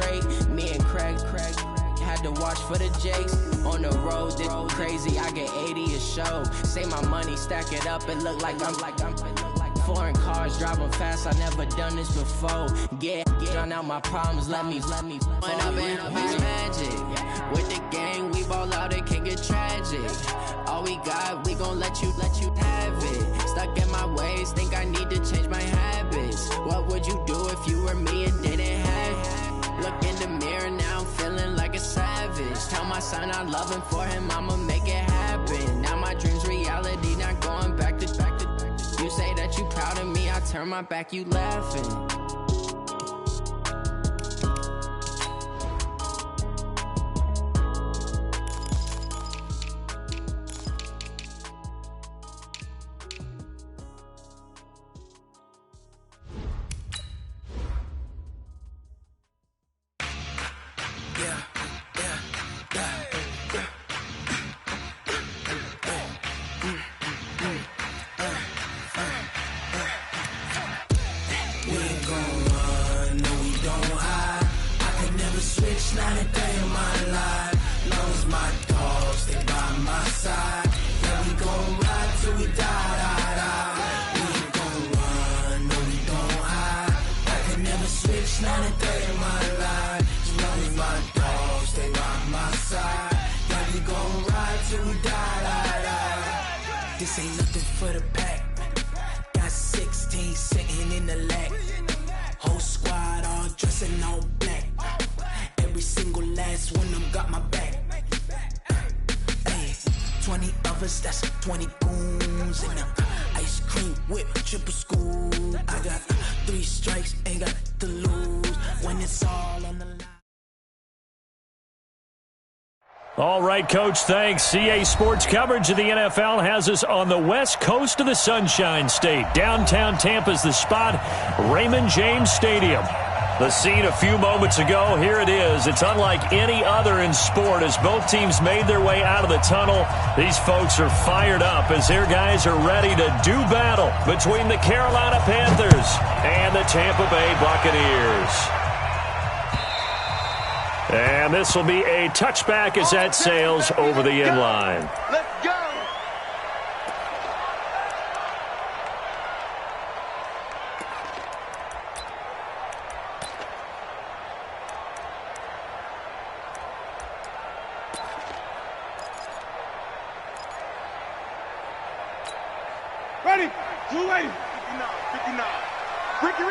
straight. Me and Craig had to watch for the Jakes. On the road, this crazy, I get 80 a show. Say my money, stack it up, it look like I'm foreign cars, driving fast, I never done this before. Drown out my problems, let me When up and it's magic. With the gang, we ball out, it can get tragic. All we got, we gon' let you have it. Stuck in my ways, think I need to change my habits. What would you do if you were me and didn't have it? Look in the mirror, now I'm feeling like a savage. Tell my son I love him, for him I'ma make it happen. Now my dream's reality, not going back to. You say that you proud of me, I turn my back, you laughing. Not a day in my life, long as my dogs stay by my side. Yeah, we gon' ride till we die. We ain't gon' run, no we don't hide. I can never switch, not a day in my life, as long as my dogs stay by my side. Yeah, we gon' ride till we die. This ain't nothing for the pack. Got 16 sitting in the lag. Whole squad all dressing all black. Every single last one of them got my back. Hey, 20 of us, that's 20 goons. And ice cream whip, triple school. I got 3 strikes, ain't got to lose. When it's all on the line. All right, Coach, thanks. CA Sports coverage of the NFL has us on the west coast of the Sunshine State. Downtown Tampa's the spot, Raymond James Stadium. The scene a few moments ago, here it is. It's unlike any other in sport as both teams made their way out of the tunnel. These folks are fired up as their guys are ready to do battle between the Carolina Panthers and the Tampa Bay Buccaneers. And this will be a touchback as that sails over the end line. Let's go. Ready? Blue lady. 59. Ricky.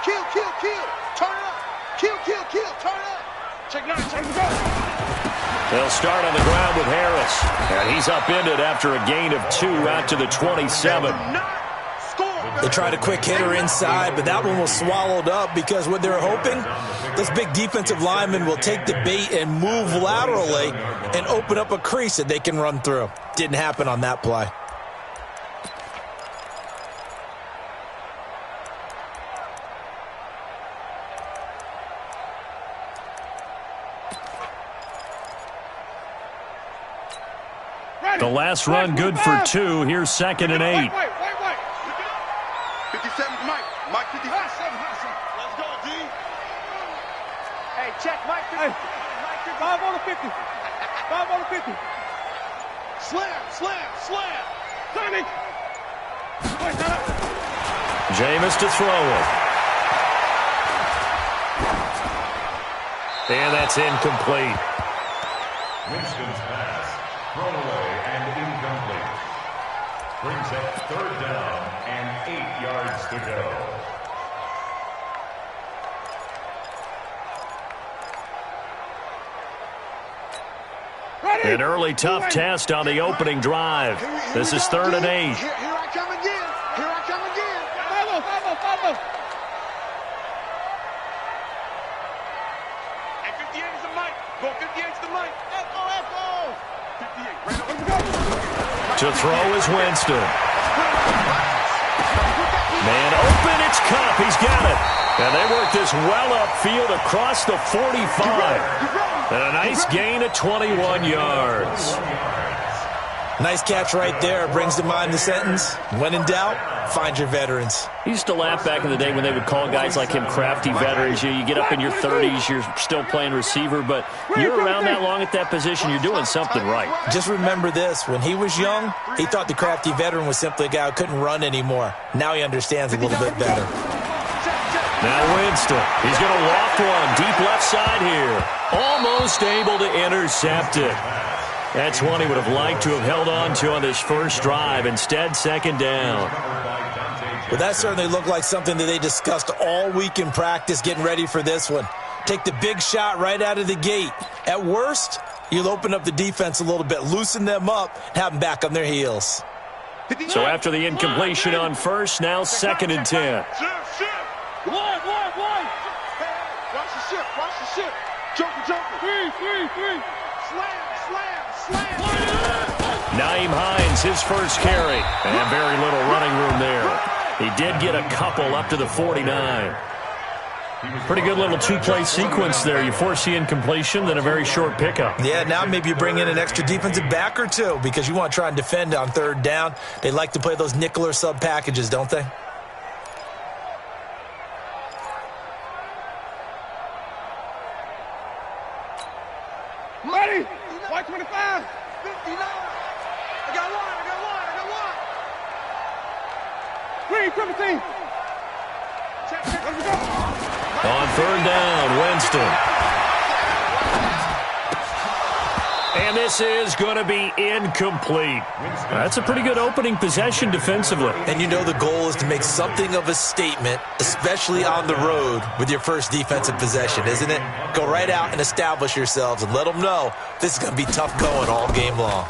Kill. Turn it up. Kill. Turn it up. Check 9. Go. They'll start on the ground with Harris. And he's upended after a gain of 2 out to the 27. They tried a quick hitter inside, but that one was swallowed up because what they're hoping, this big defensive lineman will take the bait and move laterally and open up a crease that they can run through. Didn't happen on that play. The last run good for 2. Here's 2nd and 8. Wait. 57's Mike 57. Let's go, D. Hey, check Mike 50. Hey. Mike 50. 5 on the 50. 5 on the 50. Slam. Tommy. Jameis to throw it. And that's incomplete. Winston's pass, thrown away and incomplete. Brings up 3rd down and 8 yards to go. An early tough test on the opening drive. This is 3rd and 8. Here I come again. Follow. And 58 is the Mike. Go 58 is the Mike. Echo. 58. Right up. To throw is Winston. Man open, it's Cup. He's got it. And they work this well upfield across the 45. And a nice gain of 21 yards. Nice catch right there. Brings to mind the sentence, when in doubt, find your veterans. He used to laugh back in the day when they would call guys like him crafty veterans. You get up in your 30s, you're still playing receiver, but you're around that long at that position, you're doing something right. Just remember this. When he was young, he thought the crafty veteran was simply a guy who couldn't run anymore. Now he understands a little bit better. Now Winston, he's going to loft one, deep left side here. Almost able to intercept it. That's one he would have liked to have held on to on this first drive. Instead, second down. Well, that certainly looked like something that they discussed all week in practice getting ready for this one. Take the big shot right out of the gate. At worst, you'll open up the defense a little bit, loosen them up, and have them back on their heels. So after the incompletion on first, now second and 10. One. Watch the ship. Joker. Three. Slam. Naeem Hines, his first carry. And very little running room there. He did get a couple up to the 49. Pretty good little two-play sequence there. You force the incompletion, then a very short pickup. Yeah, now maybe you bring in an extra defensive back or two because you want to try and defend on third down. They like to play those nickel or sub packages, don't they? Money! White 25! 59! I got one! Green 17! Let's go! On third down, Winston. And this is going to be incomplete. That's a pretty good opening possession defensively. And you know the goal is to make something of a statement, especially on the road with your first defensive possession, isn't it? Go right out and establish yourselves and let them know this is going to be tough going all game long.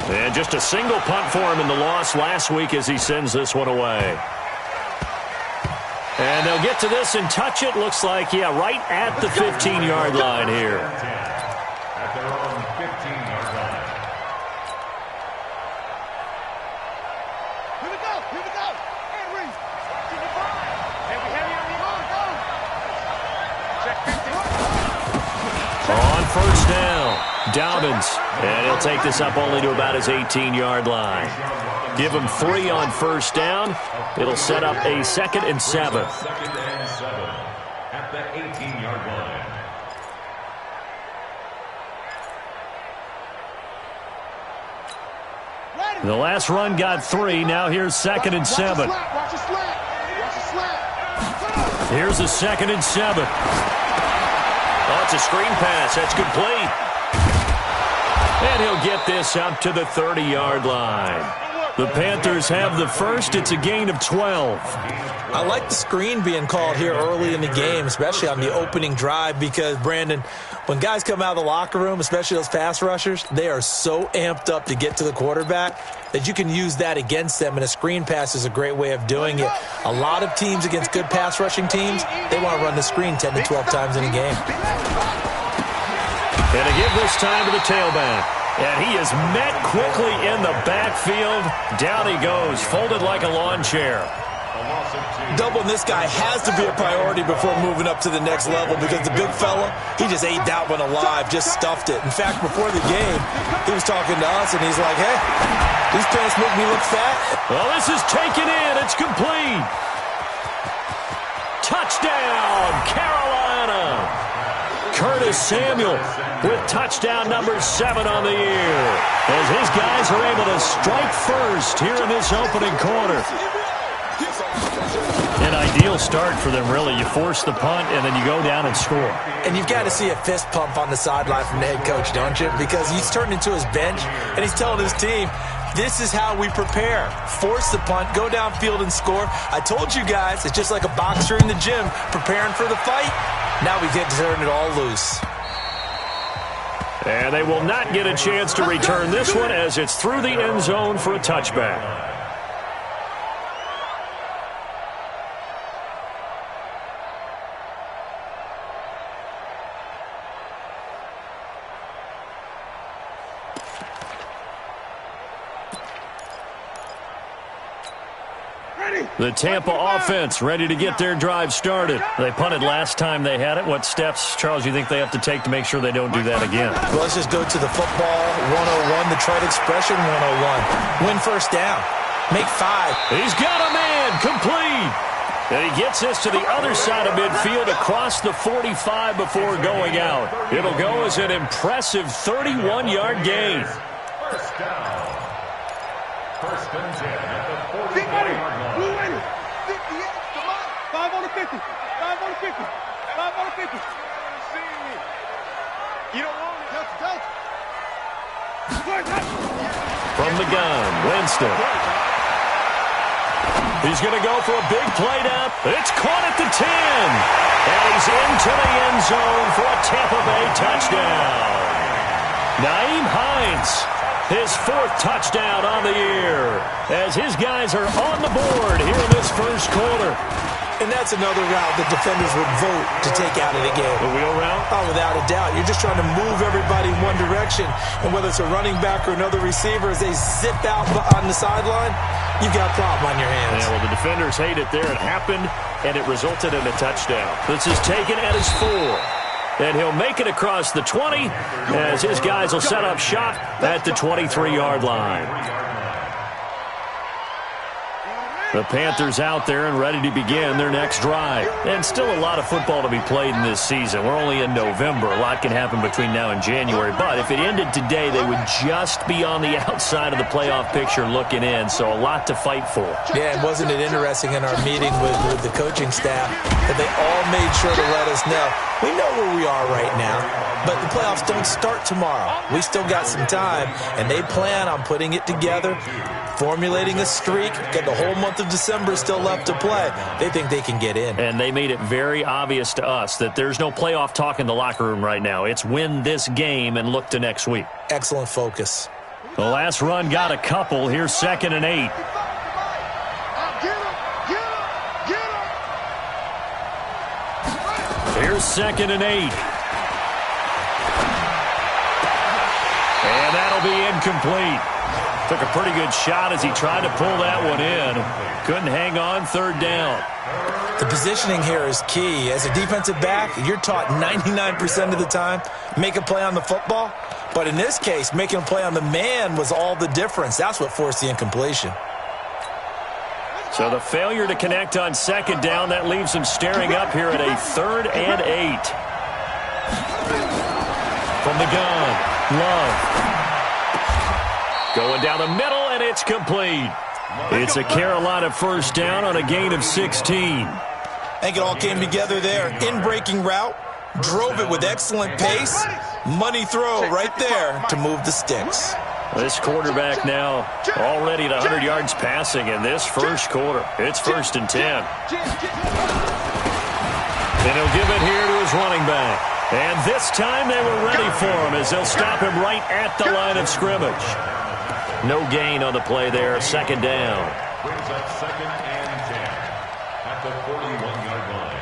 And just a single punt for him in the loss last week as he sends this one away. And they'll get to this and touch it. Looks like, yeah, right at the 15-yard line here. At their own 15-yard line. Here we go! Henry! Heavy on the arm, go! Check 15. On first down, Dobbins. And he'll take this up only to about his 18-yard line. Give him 3 on first down. It'll set up a 2nd and 7. 2nd and 7 at the 18-yard line. The last run got 3. Now here's 2nd and 7. Watch the slap! Here's a 2nd and 7. Oh, it's a screen pass. That's complete. And he'll get this out to the 30-yard line. The Panthers have the first. It's a gain of 12. I like the screen being called here early in the game, especially on the opening drive, because, Brandon, when guys come out of the locker room, especially those pass rushers, they are so amped up to get to the quarterback that you can use that against them, and a screen pass is a great way of doing it. A lot of teams against good pass rushing teams, they want to run the screen 10 to 12 times in a game. And to give this time to the tailback. And he is met quickly in the backfield. Down he goes, folded like a lawn chair. Doubling this guy has to be a priority before moving up to the next level because the big fella, he just ate that one alive, just stuffed it. In fact, before the game, he was talking to us, and he's like, hey, these pants make me look fat. Well, this is taken in. It's complete. Touchdown, Carolina. Curtis Samuel with touchdown number 7 on the year as his guys are able to strike first here in this opening quarter. An ideal start for them, really. You force the punt, and then you go down and score. And you've got to see a fist pump on the sideline from the head coach, don't you? Because he's turned into his bench, and he's telling his team, this is how we prepare. Force the punt, go downfield and score. I told you guys, it's just like a boxer in the gym preparing for the fight. Now we get to turn it all loose. And they will not get a chance to return this one as it's through the end zone for a touchback. Ready! The Tampa offense ready to get their drive started. They punted last time they had it. What steps, Charles, you think they have to take to make sure they don't do that again? Well, let's just go to the football 101, the trade expression 101. Win first down. Make 5. He's got a man complete. And he gets this to the other side of midfield across the 45 before going out. It'll go as an impressive 31-yard gain. First down. First and 10 at the 45-yard line. Blue Raiders. 58. Come on. 5 on the 50. 5 on the 50. 5 on the 50. You don't want it. From the gun, Winston. He's going to go for a big play down. It's caught at the 10. And he's into the end zone for a Tampa Bay touchdown. Nyheim Hines, his 4th touchdown on the year, as his guys are on the board here in this first quarter. And that's another route that defenders would vote to take out of the game. The wheel route? Oh, without a doubt. You're just trying to move everybody in one direction. And whether it's a running back or another receiver, as they zip out on the sideline, you've got a problem on your hands. Yeah, well, the defenders hate it there. It happened, and it resulted in a touchdown. This is taken at his 4. And he'll make it across the 20 as his guys will set up shop at the 23-yard line. The Panthers out there and ready to begin their next drive. And still a lot of football to be played in this season. We're only in November. A lot can happen between now and January. But if it ended today, they would just be on the outside of the playoff picture looking in. So a lot to fight for. Yeah, and wasn't it interesting in our meeting with the coaching staff that they all made sure to let us know, we know where we are right now, but the playoffs don't start tomorrow. We still got some time, and they plan on putting it together, formulating a streak, got the whole month of December still left to play. They think they can get in. And they made it very obvious to us that there's no playoff talk in the locker room right now. It's win this game and look to next week. Excellent focus. The last run got a couple. Here's 2nd and 8. Here's 2nd and 8. And that'll be incomplete. Took a pretty good shot as he tried to pull that one in. Couldn't hang on. 3rd down. The positioning here is key. As a defensive back, you're taught 99% of the time, make a play on the football. But in this case, making a play on the man was all the difference. That's what forced the incompletion. So the failure to connect on 2nd down, that leaves him staring up here at a 3rd and 8. From the gun, Love. Going down the middle, and it's complete. It's a Carolina first down on a gain of 16. I think it all came together there. In-breaking route, drove it with excellent pace. Money throw right there to move the sticks. This quarterback now already at 100 yards passing in this first quarter. It's 1st and 10. And he'll give it here to his running back. And this time they were ready for him as they'll stop him right at the line of scrimmage. No gain on the play there. 2nd down. Brings up 2nd and 10 at the 41-yard line.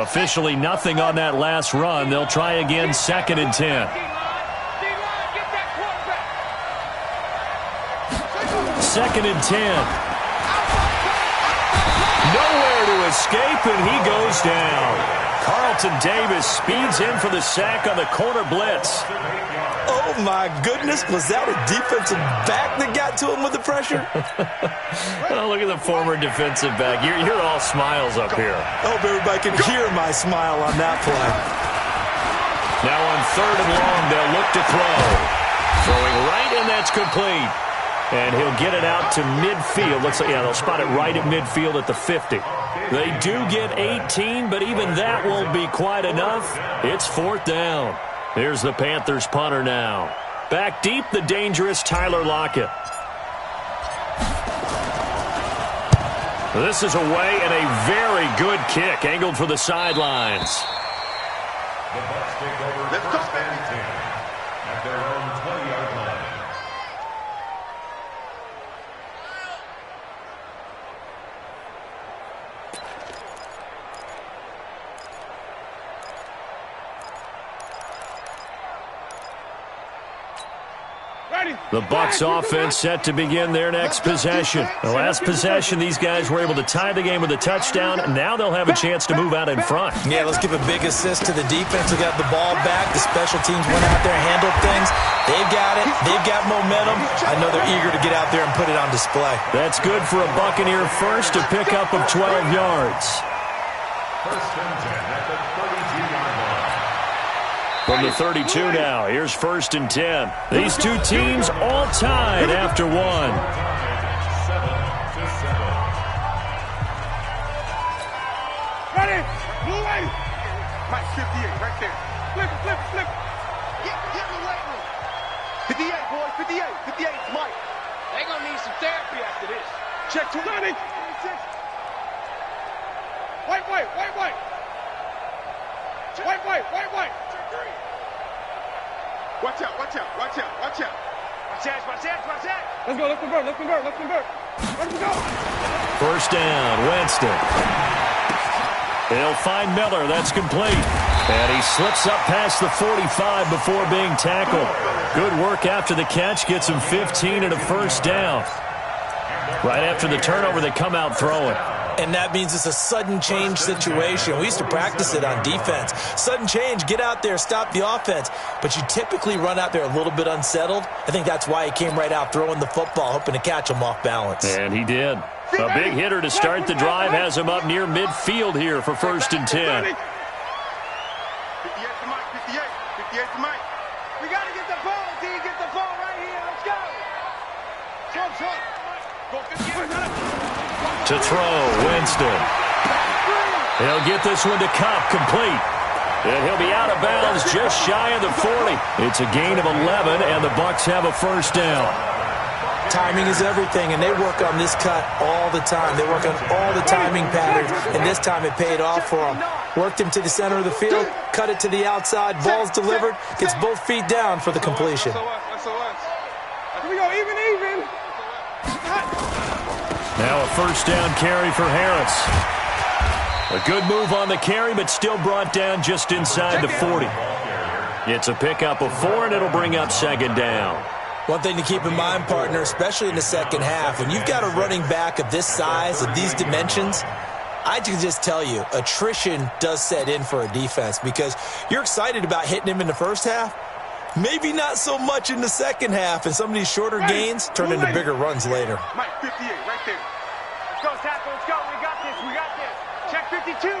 Officially nothing on that last run. They'll try again. 2nd and 10. 2nd and 10. Nowhere to escape, and he goes down. Carlton Davis speeds in for the sack on the corner blitz. Oh, my goodness. Was that a defensive back that got to him with the pressure? Oh, look at the former defensive back. You're all smiles up here. I hope everybody can hear my smile on that play. Now on 3rd and long, they'll look to throw. Throwing right, and that's complete. And he'll get it out to midfield. Looks like, yeah, they'll spot it right at midfield at the 50. They do get 18, but even that won't be quite enough. It's 4th down. Here's the Panthers punter now. Back deep, the dangerous Tyler Lockett. This is away, and a very good kick, angled for the sidelines. The Bucs take over 1st and 10 at their own 20-yard line. The Bucs offense set to begin their next possession. The last possession, these guys were able to tie the game with a touchdown. Now they'll have a chance to move out in front. Yeah, let's give a big assist to the defense who got the ball back. The special teams went out there and handled things. They've got it. They've got momentum. I know they're eager to get out there and put it on display. That's good for a Buccaneer first, a pickup of 12 yards. First and 10 at the 32-yard line. From the 32 now, here's first and 10. These two teams all tied after one. 7-7. Ready? Blue way. Mike, 58, right there. Flip. Get in the weight room. 58, boys, 58. 58 is Mike. They gonna need some therapy after this. Check 20. Wait. Watch out. Watch out. Let's go, let's convert. Let's go. First down, Winston. They'll find Miller. That's complete. And he slips up past the 45 before being tackled. Good work after the catch. Gets him 15 and a first down. Right after the turnover, they come out throwing. And that means it's a sudden change situation. We used to practice it on defense. Sudden change, get out there, stop the offense. But you typically run out there a little bit unsettled. I think that's why he came right out throwing the football, hoping to catch him off balance. And he did. A big hitter to start the drive has him up near midfield here for first and 10. 58 to Mike, 58 to Mike. We got to get the ball, D. Get the ball right here. Let's go. To throw, Winston. He'll get this one to Cup, complete. And he'll be out of bounds just shy of the 40. It's a gain of 11, and the Bucs have a first down. Timing is everything, and they work on this cut all the time. They work on all the timing patterns, and this time it paid off for them. Worked him to the center of the field, cut it to the outside, ball's delivered, gets both feet down for the completion. Here we go, even. Now a first down carry for Harris. A good move on the carry, but still brought down just inside the 40. It's a pickup of 4, and it'll bring up second down. One thing to keep in mind, partner, especially in the second half, when you've got a running back of this size, of these dimensions, I can just tell you, attrition does set in for a defense because you're excited about hitting him in the first half. Maybe not so much in the second half, and some of these shorter gains turn into bigger runs later. Mike, 58, right there. Let's go, tackle, let's go. We got this. Check 52.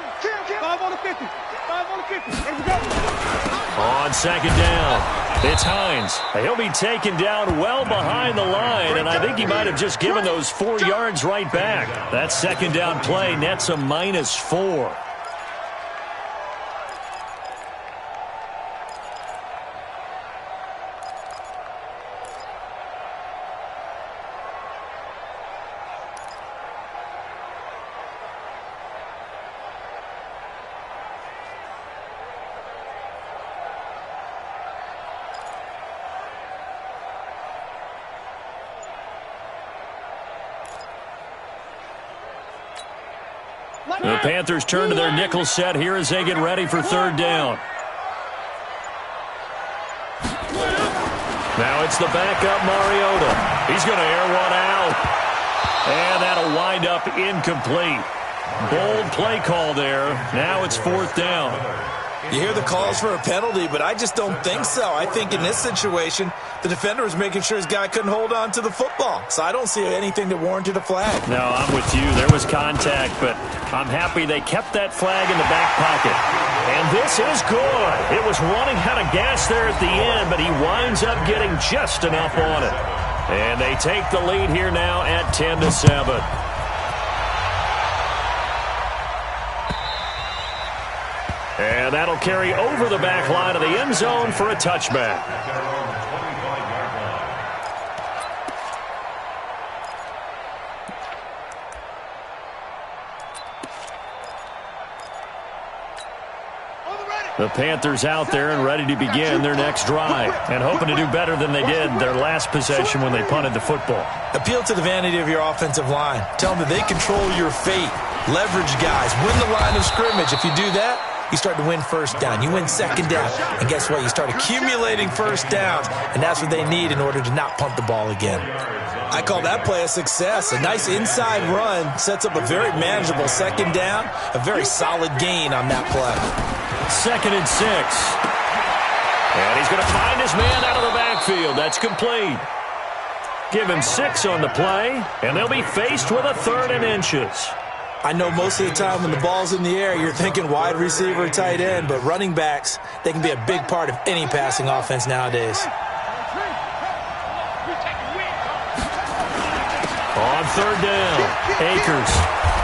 5 on the 50. Let's go. On second down, it's Hines. He'll be taken down well behind the line, and I think he might have just given those 4 yards right back. That second down play nets a -4. The Panthers turn to their nickel set here as they get ready for third down. Now it's the backup Mariota. He's going to air one out. And that'll wind up incomplete. Bold play call there. Now it's fourth down. You hear the calls for a penalty, but I just don't think so. I think in this situation, the defender was making sure his guy couldn't hold on to the football. So I don't see anything that warranted a flag. No, I'm with you. There was contact, but I'm happy they kept that flag in the back pocket. And this is good. It was running out of gas there at the end, but he winds up getting just enough on it. And they take the lead here now at 10-7. And that'll carry over the back line of the end zone for a touchback. The Panthers out there and ready to begin their next drive and hoping to do better than they did their last possession when they punted the football. Appeal to the vanity of your offensive line. Tell them that they control your fate. Leverage guys. Win the line of scrimmage. If you do that, you start to win first down. You win second down. And guess what? You start accumulating first downs, and that's what they need in order to not punt the ball again. I call that play a success. A nice inside run sets up a very manageable second down, a very solid gain on that play. 2nd and 6. And he's going to find his man out of the backfield. That's complete. Give him 6 on the play, and they'll be faced with a 3rd and inches. I know most of the time when the ball's in the air, you're thinking wide receiver, tight end, but running backs, they can be a big part of any passing offense nowadays. On 3rd down, Akers.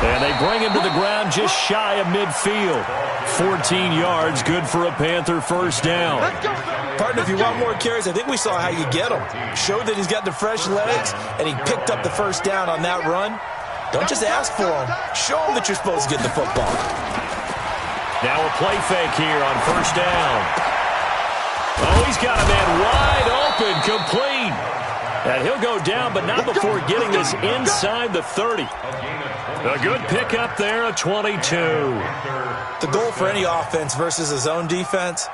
And they bring him to the ground just shy of midfield. 14 yards, good for a Panther first down. Partner, if you want more carries, I think we saw how you get him. Showed that he's got the fresh legs, and he picked up the first down on that run. Don't just ask for him. Show him that you're supposed to get the football. Now a play fake here on 1st down. Oh, he's got a man wide open, complete. And he'll go down, but not before getting this inside the 30. A good pickup there, a 22. The goal for any offense versus a zone defense,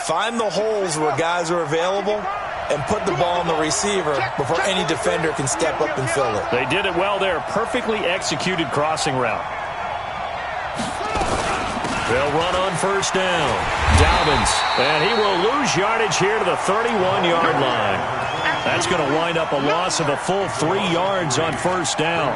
find the holes where guys are available and put the ball on the receiver before any defender can step up and fill it. They did it well there. Perfectly executed crossing route. They'll run on 1st down. Dobbins, and he will lose yardage here to the 31-yard line. That's going to wind up a loss of a full 3 yards on 1st down.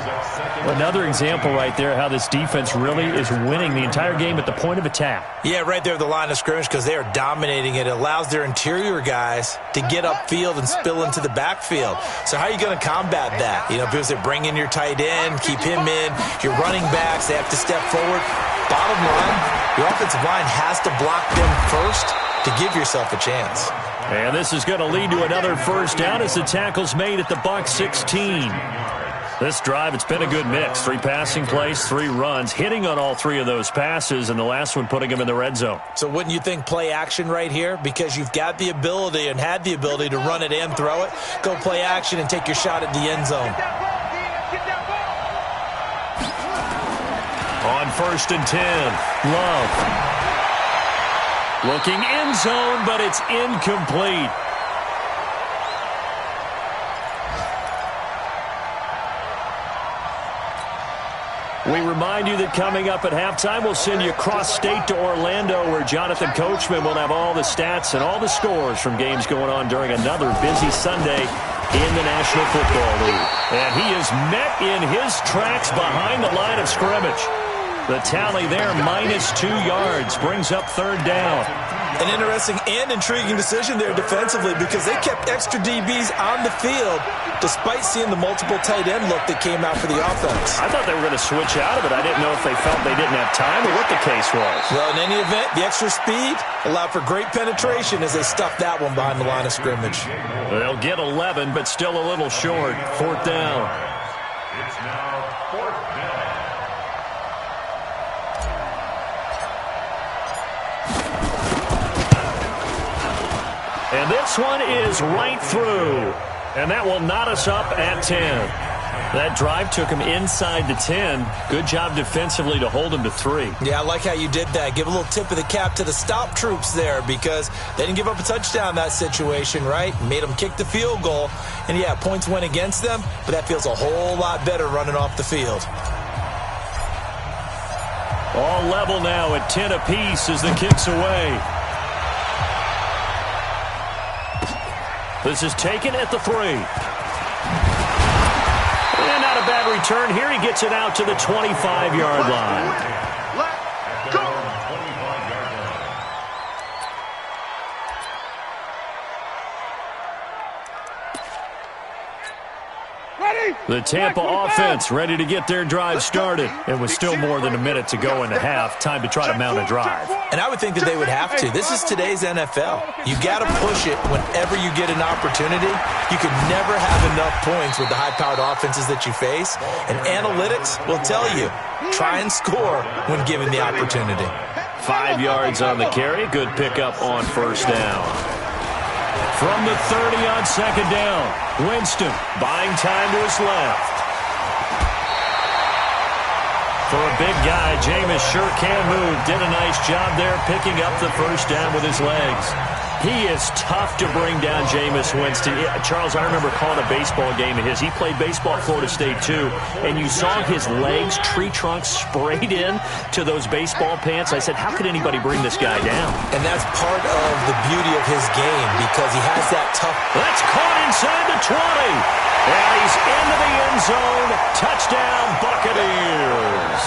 Another example right there how this defense really is winning the entire game at the point of attack. Yeah, right there at the line of scrimmage because they are dominating it. It allows their interior guys to get upfield and spill into the backfield. So how are you going to combat that? You know, because they bring in your tight end, keep him in. Your running backs, they have to step forward. Bottom line, your offensive line has to block them first to give yourself a chance. And this is going to lead to another first down as the tackle's made at the Bucs 16. This drive, it's been a good mix. 3 passing plays, 3 runs, hitting on all 3 of those passes, and the last one putting him in the red zone. So wouldn't you think play action right here? Because you've got the ability and had the ability to run it and throw it. Go play action and take your shot at the end zone. On 1st and 10, Love. Looking end zone, but it's incomplete. We remind you that coming up at halftime, we'll send you cross-state to Orlando, where Jonathan Coachman will have all the stats and all the scores from games going on during another busy Sunday in the National Football League. And he is met in his tracks behind the line of scrimmage. The tally there, -2 yards, brings up 3rd down. An interesting and intriguing decision there defensively because they kept extra DBs on the field despite seeing the multiple tight end look that came out for the offense. I thought they were going to switch out of it. I didn't know if they felt they didn't have time or what the case was. Well, in any event, the extra speed allowed for great penetration as they stuffed that one behind the line of scrimmage. They'll get 11, but still a little short. 4th down. It's now 4th down. And this one is right through. And that will knot us up at 10. That drive took him inside the 10. Good job defensively to hold him to 3. Yeah, I like how you did that. Give a little tip of the cap to the stop troops there because they didn't give up a touchdown in that situation, right? Made them kick the field goal. And, yeah, points went against them, but that feels a whole lot better running off the field. All level now at 10 apiece as the kick's away. This is taken at the 3. And not a bad return here. He gets it out to the 25-yard line. Let's go. The Tampa offense ready to get their drive started. It was still more than a minute to go in the half. Time to try to mount a drive. And I would think that they would have to. This is today's NFL. You got to push it whenever you get an opportunity. You can never have enough points with the high-powered offenses that you face. And analytics will tell you, try and score when given the opportunity. 5 yards on the carry. Good pickup on 1st down. From the 30 on 2nd down, Winston buying time to his left. For a big guy, Jameis sure can move. Did a nice job there picking up the first down with his legs. He is tough to bring down, Jameis Winston. Charles, I remember calling a baseball game of his. He played baseball at Florida State, too, and you saw his legs, tree trunks sprayed in to those baseball pants. I said, how could anybody bring this guy down? And that's part of the beauty of his game because he has that tough... That's caught inside the 20. And he's into the end zone. Touchdown, Buccaneers.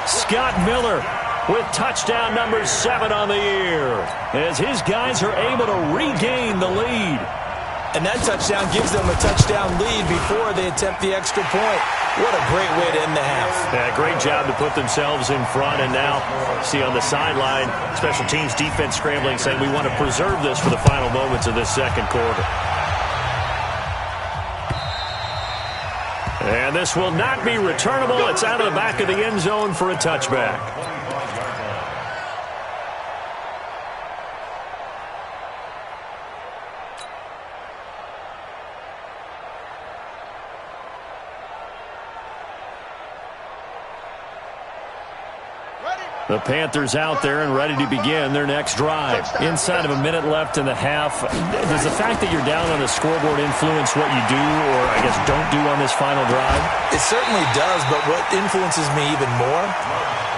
Scott Miller with touchdown number 7 on the year as his guys are able to regain the lead. And that touchdown gives them a touchdown lead before they attempt the extra point. What a great way to end the half. Yeah, great job to put themselves in front. And now, see on the sideline, special teams defense scrambling, saying we want to preserve this for the final moments of this second quarter. And this will not be returnable. It's out of the back of the end zone for a touchback. The Panthers out there and ready to begin their next drive. Inside of a minute left in the half, does the fact that you're down on the scoreboard influence what you do or, I guess, don't do on this final drive? It certainly does, but what influences me even more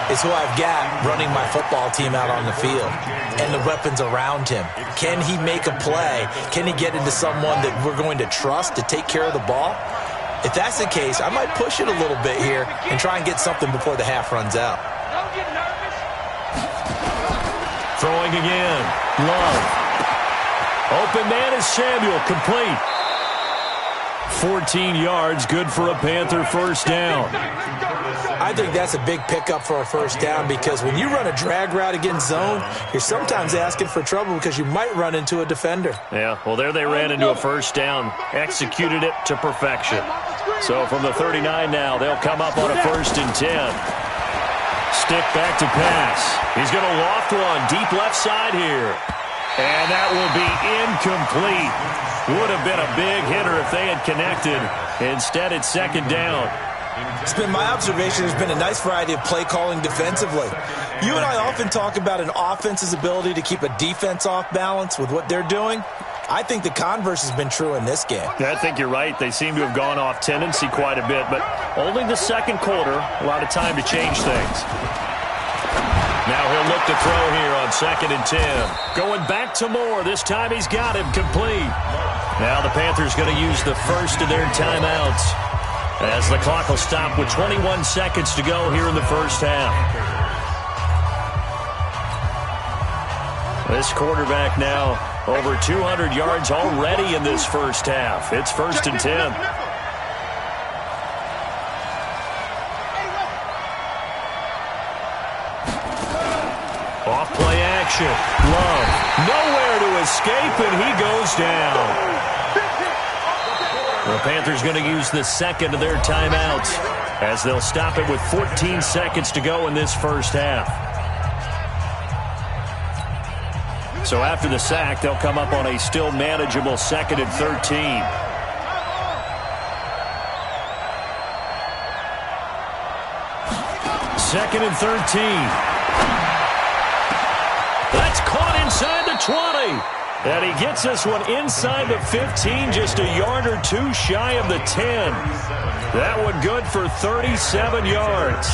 is who I've got running my football team out on the field and the weapons around him. Can he make a play? Can he get into someone that we're going to trust to take care of the ball? If that's the case, I might push it a little bit here and try and get something before the half runs out. Don't get nervous. Throwing again. Love. Open man is Samuel. Complete. 14 yards. Good for a Panther first down. I think that's a big pickup for a first down because when you run a drag route against zone, you're sometimes asking for trouble because you might run into a defender. Yeah, well, there they ran into a first down. Executed it to perfection. So from the 39 now, they'll come up on a 1st and 10. Stick back to pass. He's going to loft one deep left side here. And that will be incomplete. Would have been a big hitter if they had connected. Instead, it's 2nd down. It's been my observation there's been a nice variety of play calling defensively. You and I often talk about an offense's ability to keep a defense off balance with what they're doing. I think the converse has been true in this game. Yeah, I think you're right. They seem to have gone off tendency quite a bit, but only the second quarter, a lot of time to change things. Now he'll look to throw here on 2nd and 10. Going back to Moore. This time he's got him complete. Now the Panthers going to use the first of their timeouts as the clock will stop with 21 seconds to go here in the first half. This quarterback now over 200 yards already in this first half. It's 1st and 10. Off play action. Love. Nowhere to escape, and he goes down. The Panthers going to use the second of their timeouts as they'll stop it with 14 seconds to go in this first half. So after the sack, they'll come up on a still manageable 2nd and 13. Second and 13. That's caught inside the 20. And he gets this one inside the 15, just a yard or two shy of the 10. That one good for 37 yards.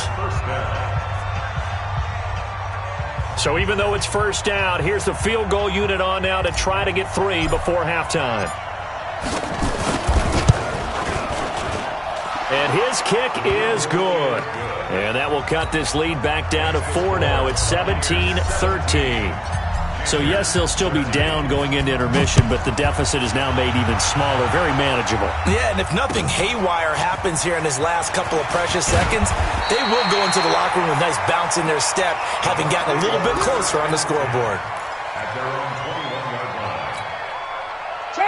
So even though it's first down, here's the field goal unit on now to try to get 3 before halftime. And his kick is good. And that will cut this lead back down to 4 now. It's 17-13. So, yes, they'll still be down going into intermission, but the deficit is now made even smaller, very manageable. Yeah, and if nothing haywire happens here in his last couple of precious seconds, they will go into the locker room with a nice bounce in their step, having gotten a little bit closer on the scoreboard. At their own 21-yard line.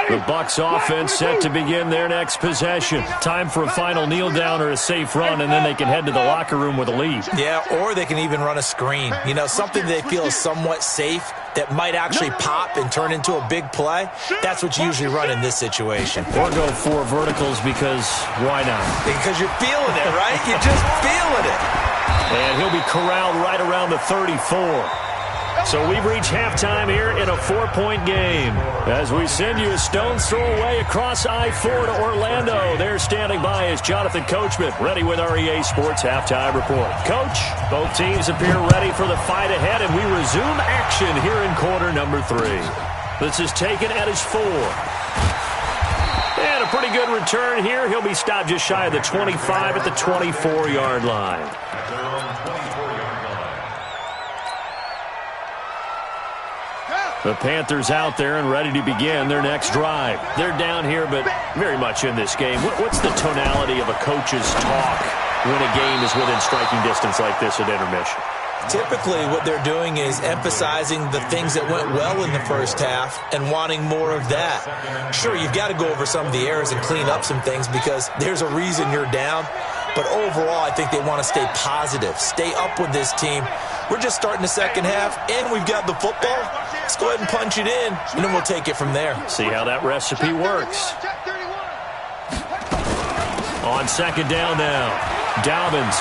The Bucs offense set to begin their next possession. Time for a final kneel down or a safe run, and then they can head to the locker room with a lead. Yeah, or they can even run a screen. You know, something they feel is somewhat safe that might actually pop and turn into a big play. That's what you usually run in this situation. Or go 4 verticals because why not? Because you're feeling it, right? You're just feeling it. And he'll be corralled right around the 34. So we've reached halftime here in a 4-point game. As we send you a stone's throw away across I-4 to Orlando. There standing by is Jonathan Coachman, ready with our EA Sports Halftime Report. Coach, both teams appear ready for the fight ahead, and we resume action here in quarter number 3. This is taken at his 4. And a pretty good return here. He'll be stopped just shy of the 25 at the 24-yard line. The Panthers out there and ready to begin their next drive. They're down here, but very much in this game. What's the tonality of a coach's talk when a game is within striking distance like this at intermission? Typically, what they're doing is emphasizing the things that went well in the first half and wanting more of that. Sure, you've got to go over some of the errors and clean up some things because there's a reason you're down. But overall, I think they want to stay positive, stay up with this team. We're just starting the second half, and we've got the football. Let's go ahead and punch it in, and then we'll take it from there. See how that recipe works. On second down now, Dobbins.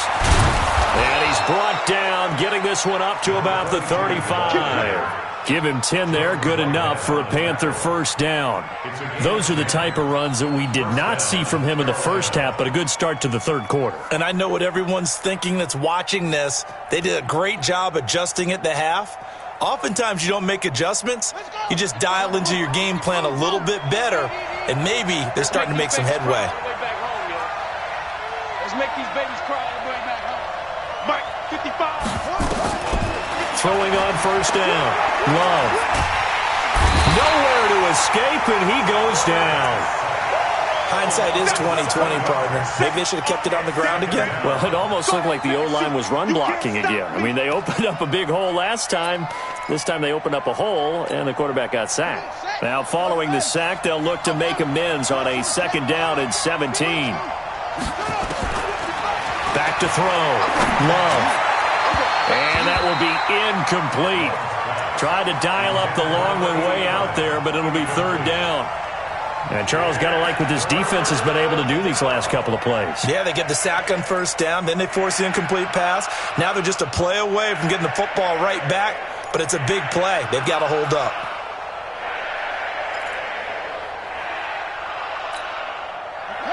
And he's brought down, getting this one up to about the 35. Give him 10 there, good enough for a Panther first down. Those are the type of runs that we did not see from him in the first half, but a good start to the third quarter. And I know what everyone's thinking that's watching this. They did a great job adjusting at the half. Oftentimes you don't make adjustments. You just dial into your game plan a little bit better, and maybe they're starting to make some headway. Let's make these babies cry all the way back home. Mike, 55. Throwing on first down. Love. Nowhere to escape, and he goes down. Hindsight is 20/20, partner. Maybe they should have kept it on the ground again. Well, it almost looked like the O-line was run blocking again. I mean, they opened up a big hole last time. This time they opened up a hole, and the quarterback got sacked. Now, following the sack, they'll look to make amends on a second down and 17. Back to throw. Love. And that will be incomplete. Tried to dial up the long one way out there, but it'll be third down. And Charles, got to like what this defense has been able to do these last couple of plays. Yeah, they get the sack on first down, then they force the incomplete pass. Now they're just a play away from getting the football right back, but it's a big play. They've got to hold up.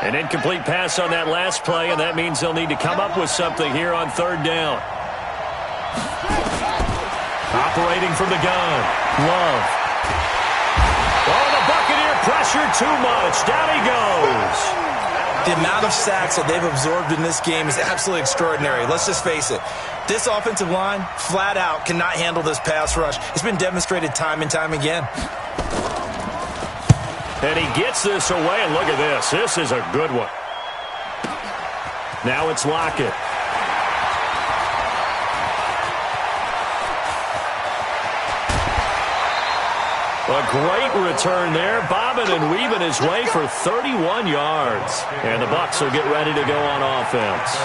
An incomplete pass on that last play, and that means they'll need to come up with something here on third down. Operating from the gun. Love. Oh, the Buccaneer pressure too much. Down he goes. The amount of sacks that they've absorbed in this game is absolutely extraordinary. Let's just face it. This offensive line, flat out, cannot handle this pass rush. It's been demonstrated time and time again. And he gets this away, and look at this. This is a good one. Now it's Lockett. A great return there, bobbing and weaving his way for 31 yards. And the Bucs will get ready to go on offense.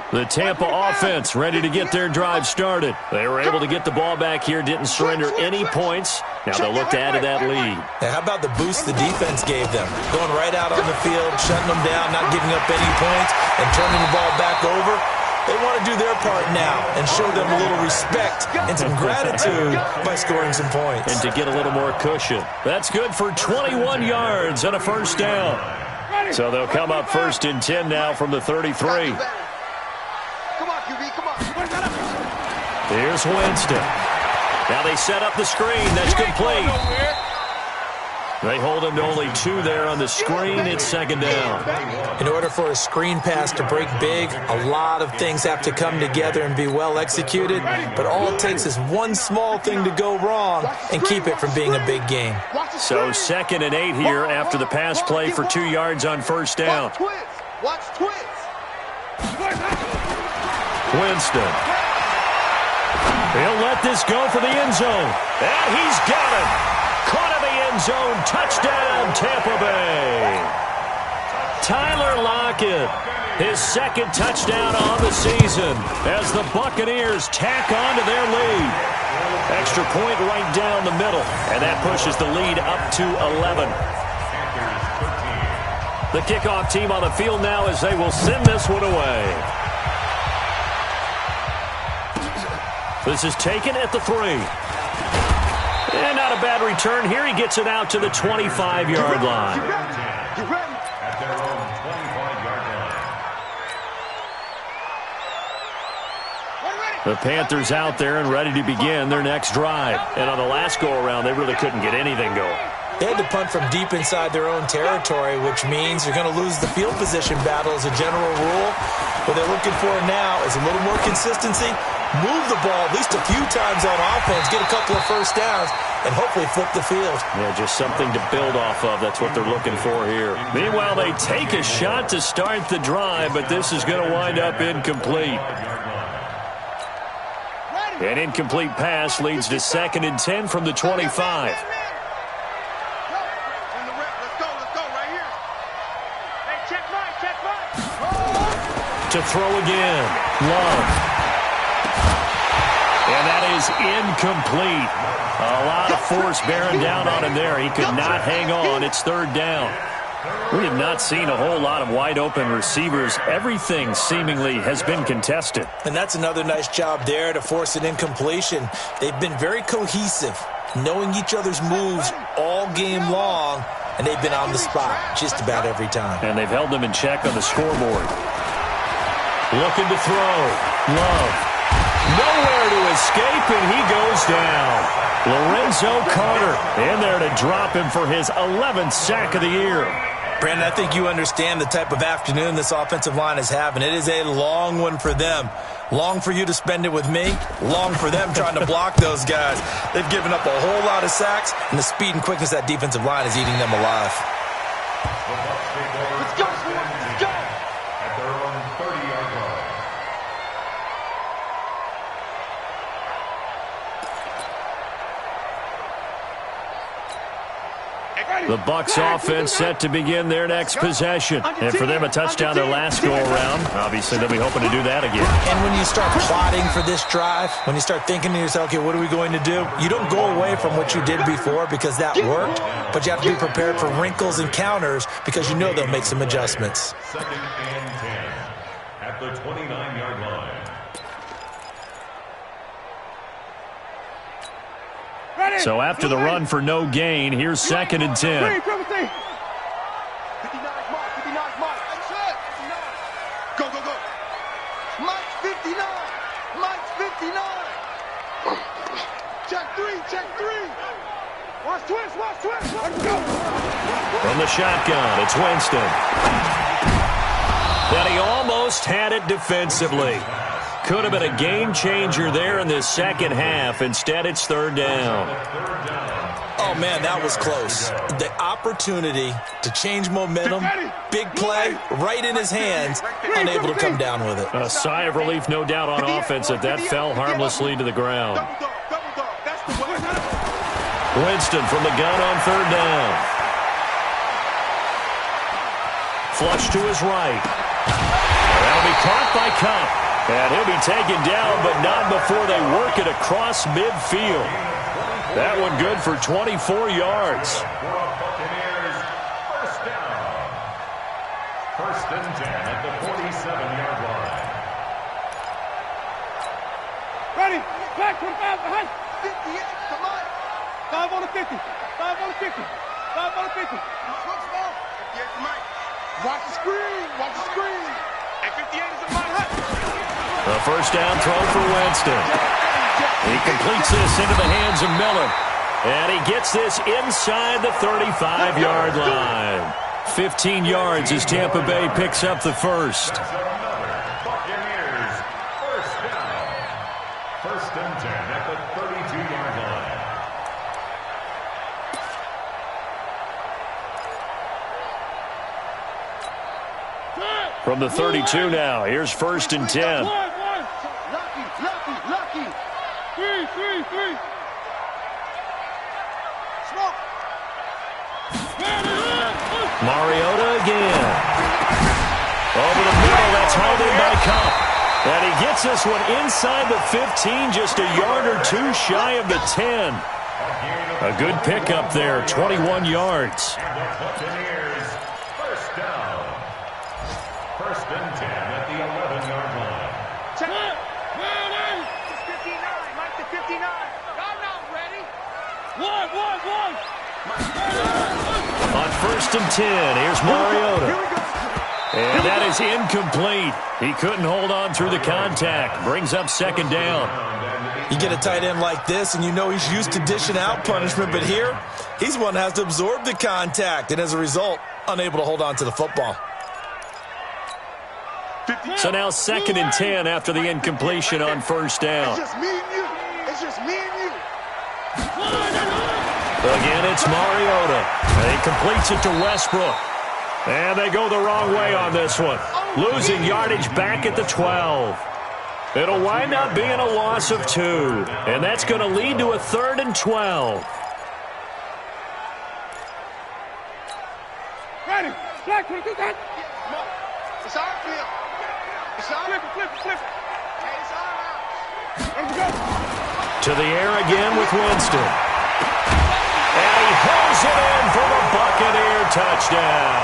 The Tampa offense ready to get their drive started. They were able to get the ball back here, didn't surrender any points. Now they'll look to add to that lead. Now, how about the boost the defense gave them? Going right out on the field, shutting them down, not giving up any points, and turning the ball back over. They want to do their part now and show them a little respect and some gratitude by scoring some points. And to get a little more cushion. That's good for 21 yards and a first down. So they'll come up first and 10 now from the 33. Come on, QB, come on. Here's Winston. Now they set up the screen. That's complete. They hold him to only 2 there on the screen. It's second down. In order for a screen pass to break big, a lot of things have to come together and be well executed, but all it takes is one small thing to go wrong and keep it from being a big game. So 2nd and 8 here after the pass play for 2 yards on first down. Watch twins. Winston. He'll let this go for the end zone. And he's got it. Caught in the end zone. Touchdown, Tampa Bay. Tyler Lockett, his 2nd touchdown on the season as the Buccaneers tack on to their lead. Extra point right down the middle, and that pushes the lead up to 11. The kickoff team on the field now as they will send this one away. This is taken at the 3. And not a bad return here. He gets it out to the 25-yard line. At their own 25-yard line. The Panthers out there and ready to begin their next drive. And on the last go-around, they really couldn't get anything going. They had to punt from deep inside their own territory, which means they're going to lose the field position battle as a general rule. What they're looking for now is a little more consistency, move the ball at least a few times on offense, get a couple of first downs, and hopefully flip the field. Yeah, just something to build off of. That's what they're looking for here. Meanwhile, they take a shot to start the drive, but this is going to wind up incomplete. An incomplete pass leads to 2nd and 10 from the 25. To throw again. Love. And that is incomplete. A lot of force bearing down on him there. He could not hang on. It's 3rd down. We have not seen a whole lot of wide-open receivers. Everything seemingly has been contested. And that's another nice job there to force an incompletion. They've been very cohesive, knowing each other's moves all game long, and they've been on the spot just about every time. And they've held them in check on the scoreboard. Looking to throw. Love. Nowhere to escape, and he goes down. Lorenzo Carter in there to drop him for his 11th sack of the year. Brandon, I think you understand the type of afternoon this offensive line is having. It is a long one for them. Long for you to spend it with me. Long for them trying to block those guys. They've given up a whole lot of sacks, and the speed and quickness of that defensive line is eating them alive. Let's go. Let's go. At their own 30-yard line. The Bucs offense set to begin their next possession. And for them, a touchdown their last go-around. Obviously, they'll be hoping to do that again. And when you start plotting for this drive, when you start thinking to yourself, okay, what are we going to do? You don't go away from what you did before because that worked, but you have to be prepared for wrinkles and counters because you know they'll make some adjustments. 2nd and 10 at the 29-yard line. So after the run for no gain, here's 2nd and 10. 59 mark. 59 mark. That's it. 59. Go, go, go. Mike's 59. Mike's 59. Check 3. Check 3. Watch twist. Watch twist. Let's go. From the shotgun, it's Winston. And he almost had it defensively. Could have been a game changer there in this second half. Instead, it's 3rd down. Oh, man, that was close. The opportunity to change momentum, big play, right in his hands, unable to come down with it. A sigh of relief, no doubt, on offense that fell harmlessly to the ground. Winston from the gun on 3rd down. Flush to his right. That'll be caught by Cup. And he'll be taken down, but not before they work it across midfield. That one good for 24 yards. Buccaneers, first down. 1st and 10 at the 47-yard line. Ready. Back 25 behind. 58. Come on. 5 on the 50. 5 on the 50. 5 on the 50. Switch ball. 58 to Mike. Watch the screen. Watch the screen. And 58 is a Mike. The first down throw for Winston. He completes this into the hands of Miller. And he gets this inside the 35-yard line. 15 yards as Tampa Bay picks up the first. Buccaneers, first down. First and 10 at the 32-yard line. From the 32 now, here's first and 10. Lucky. Three. Smoke. Mariota again. Over the middle, that's held in by Cup. And he gets this one inside the 15, just a yard or two shy of the 10. A good pickup there, 21 yards. Buccaneers, first down. First and 10 at the 11-yard line. Check it. 59. Mike to 59. I'm not ready. One. On first and 10, here's Mariota. And that is incomplete. He couldn't hold on through the contact. Brings up second down. You get a tight end like this, and you know he's used to dishing out punishment, but here, he's one that has to absorb the contact, and as a result, unable to hold on to the football. So now second and 10 after the incompletion on first down. It's just me and you. Again, it's Mariota. And he completes it to Westbrook. And they go the wrong way on this one. Losing yardage back at the 12. It'll wind up being a loss of 2. And that's going to lead to a 3rd and 12. Ready. Black, what you got? It's our field. It's our flip. Hey, it's our house. Let's go. To the air again with Winston. And he hauls it in for the Buccaneer touchdown.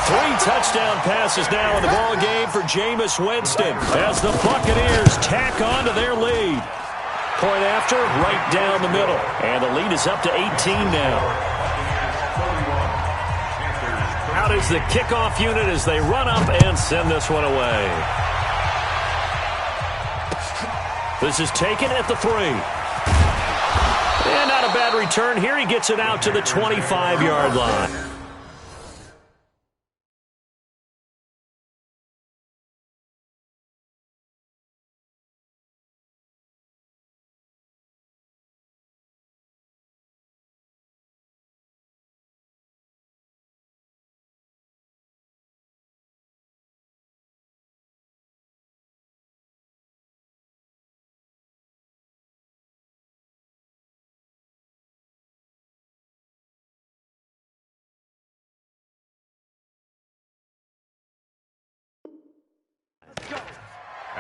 3 touchdown passes now in the ball game for Jameis Winston as the Buccaneers tack on to their lead. Point after, right down the middle. And the lead is up to 18 now. Out is the kickoff unit as they run up and send this one away. This is taken at the 3. And not a bad return here. He gets it out to the 25-yard line.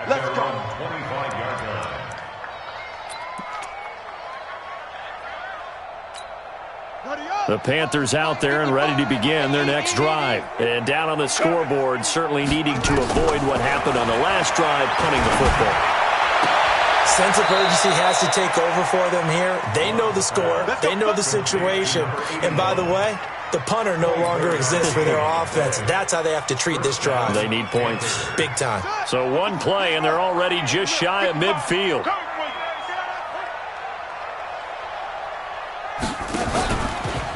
Let's go. 25-yard line. The Panthers out there and ready to begin their next drive. And down on the scoreboard, certainly needing to avoid what happened on the last drive, punting the football. Sense of urgency has to take over for them here. They know the score. They know the situation. And by the way, the punter no longer exists for their offense. That's how they have to treat this drive. They need points. Big time. So one play, and they're already just shy of midfield.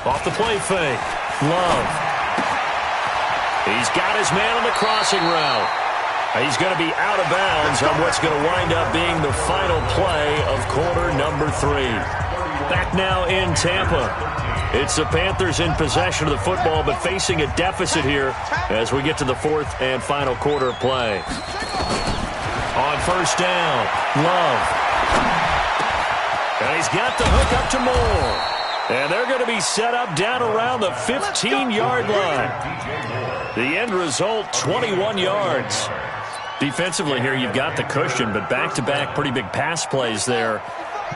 Off the play fake. Love. He's got his man on the crossing route. He's going to be out of bounds on what's going to wind up being the final play of quarter number 3. Back now in Tampa. It's the Panthers in possession of the football, but facing a deficit here as we get to the 4th and final quarter play. On first down, Love. And he's got the hook up to Moore. And they're going to be set up down around the 15-yard line. The end result, 21 yards. Defensively here, you've got the cushion, but back-to-back pretty big pass plays there.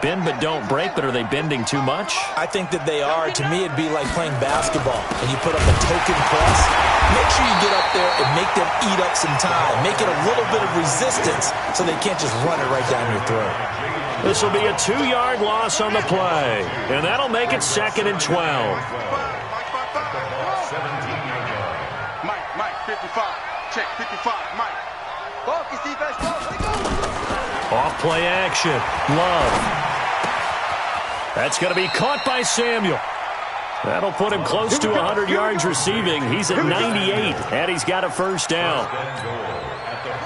Bend but don't break, but are they bending too much? I think that they are. To me, it'd be like playing basketball. When you put up a token press, make sure you get up there and make them eat up some time. Make it a little bit of resistance so they can't just run it right down your throat. This will be a 2-yard loss on the play, and that'll make it 2nd and 12. Mike, 55. Check, 55, Mike. Focus, defense, go. Off play action. Love. That's going to be caught by Samuel. That'll put him close to 100 yards receiving. He's at 98, and he's got a first down.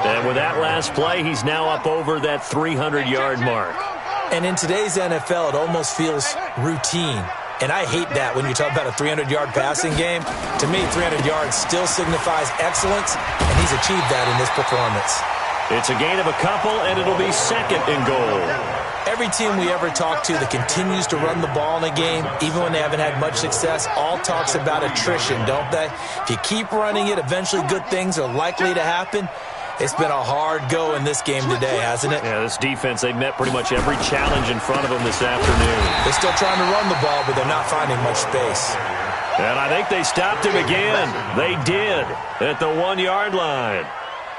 And with that last play, he's now up over that 300-yard mark. And in today's NFL, it almost feels routine. And I hate that when you talk about a 300-yard passing game. To me, 300 yards still signifies excellence, and he's achieved that in this performance. It's a gain of a couple, and it'll be second and goal. Every team we ever talk to that continues to run the ball in a game, even when they haven't had much success, all talks about attrition, don't they? If you keep running it, eventually good things are likely to happen. It's been a hard go in this game today, hasn't it? Yeah, this defense, they've met pretty much every challenge in front of them this afternoon. They're still trying to run the ball, but they're not finding much space. And I think they stopped him again. They did at the 1-yard line.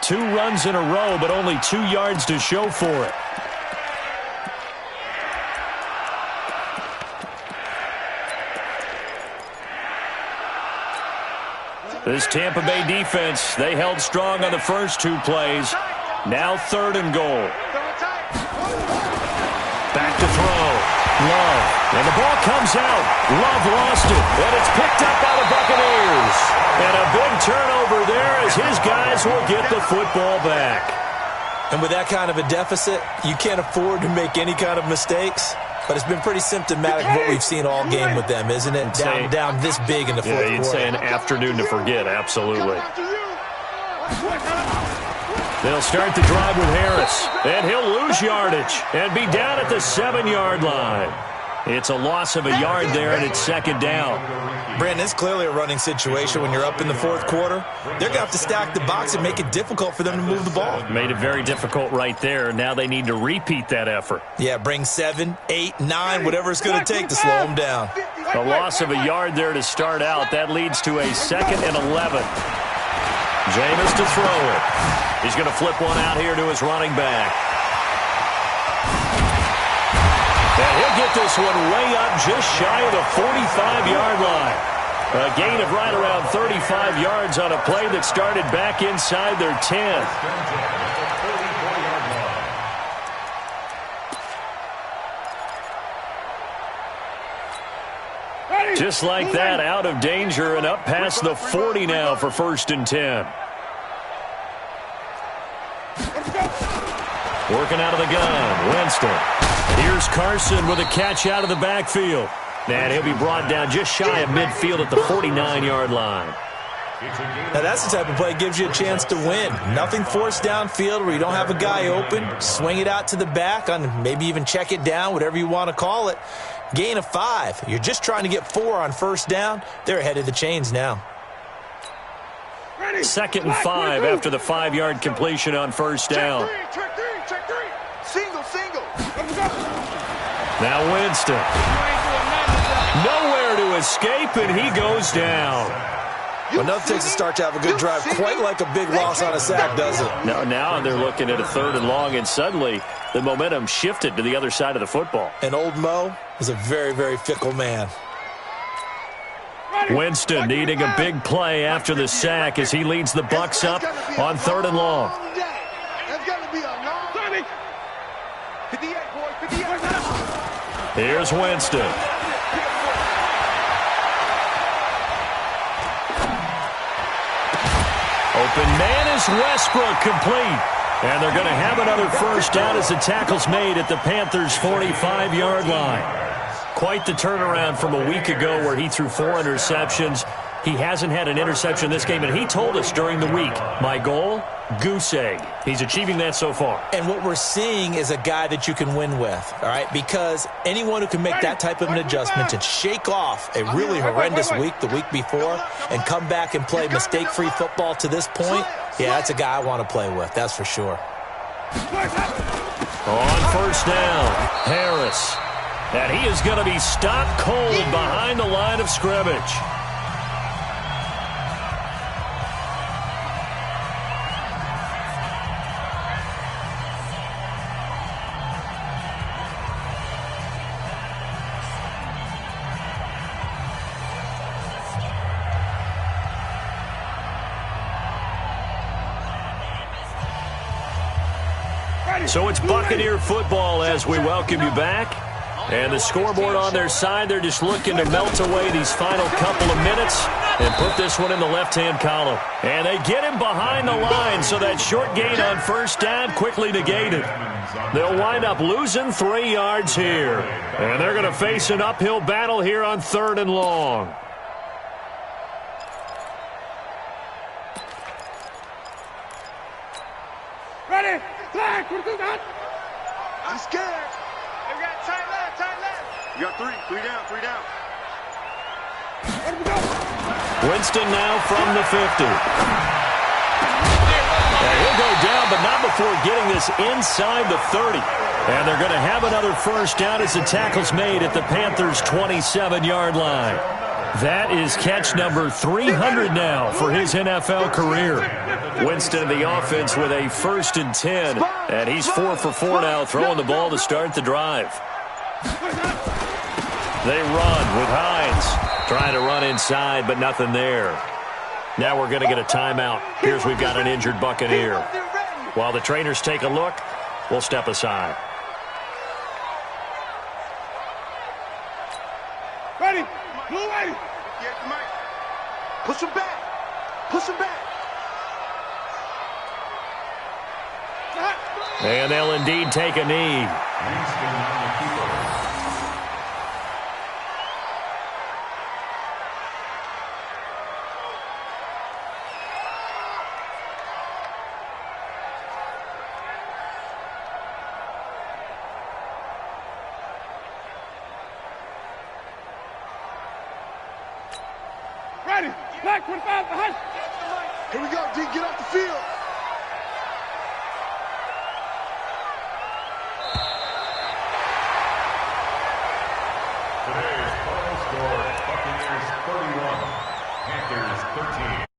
2 runs in a row, but only 2 yards to show for it. This Tampa Bay defense, they held strong on the first 2 plays. Now 3rd and goal. Back to throw. Love. And the ball comes out. Love lost it. And it's picked up by the Buccaneers. And a big turnover there as his guys will get the football back. And with that kind of a deficit, you can't afford to make any kind of mistakes. But it's been pretty symptomatic of what we've seen all game with them, isn't it? Down this big in the fourth quarter. Yeah, you'd say an afternoon to forget, absolutely. They'll start the drive with Harris, and he'll lose yardage and be down at the 7-yard line. It's a loss of a yard there, and it's 2nd down. Brandon, it's clearly a running situation when you're up in the fourth quarter. They're going to have to stack the box and make it difficult for them to move the ball. Made it very difficult right there. Now they need to repeat that effort. Yeah, bring 7, 8, 9, whatever it's going to take to slow them down. A loss of a yard there to start out. That leads to a 2nd and 11. Jameis to throw it. He's going to flip one out here to his running back. And he'll get this one way up just shy of the 45-yard line. A gain of right around 35 yards on a play that started back inside their 10. Just like that, out of danger and up past the 40 now for 1st and 10. Working out of the gun, Winston. Here's Carson with a catch out of the backfield. And he'll be brought down just shy of midfield at the 49-yard line. Now that's the type of play that gives you a chance to win. Nothing forced downfield where you don't have a guy open. Swing it out to the back, on maybe even check it down, whatever you want to call it. Gain of 5. You're just trying to get 4 on 1st down. They're ahead of the chains now. 2nd and 5 after the 5-yard completion on 1st down. Check three. Single. Now Winston. Nowhere to escape, and he goes down. Well, nothing takes a start to have a good drive, quite like a big loss on a sack, does it? No, now they're looking at a 3rd and long, and suddenly the momentum shifted to the other side of the football. And old Mo is a very, very fickle man. Winston needing a big play after the sack as he leads the Bucs up on 3rd and long. Here's Winston. Open man is Westbrook, complete. And they're going to have another 1st down as the tackle's made at the Panthers' 45-yard line. Quite the turnaround from a week ago where he threw 4 interceptions. He hasn't had an interception this game, and he told us during the week, my goal, goose egg. He's achieving that so far. And what we're seeing is a guy that you can win with, all right? Because anyone who can make that type of an adjustment and shake off a really horrendous week the week before and come back and play mistake-free football to this point, yeah, that's a guy I want to play with, that's for sure. On 1st down, Harris. And he is going to be stopped cold behind the line of scrimmage. So it's Buccaneer football as we welcome you back. And the scoreboard on their side, they're just looking to melt away these final couple of minutes and put this one in the left-hand column. And they get him behind the line, so that short gain on first down quickly negated. They'll wind up losing 3 yards here. And they're going to face an uphill battle here on 3rd and long. Ready? Flag! I'm scared. We got tight left. You got 3 down, 3 down. Winston now from the 50. And he'll go down, but not before getting this inside the 30. And they're going to have another first down as the tackle's made at the Panthers' 27-yard line. That is catch number 300 now for his NFL career. Winston, the offense, with a 1st and 10. And he's 4 for 4 now, throwing the ball to start the drive. They run with Hines. Trying to run inside, but nothing there. Now we're going to get a timeout. Here's we've got an injured Buccaneer. While the trainers take a look, we'll step aside. Ready? Blue way. Push him back. Push him back. And they'll indeed take a knee. Ready? Black 25 behind. Here we go, D. Get off the field. Today's final score, Buccaneers 31, Panthers 13.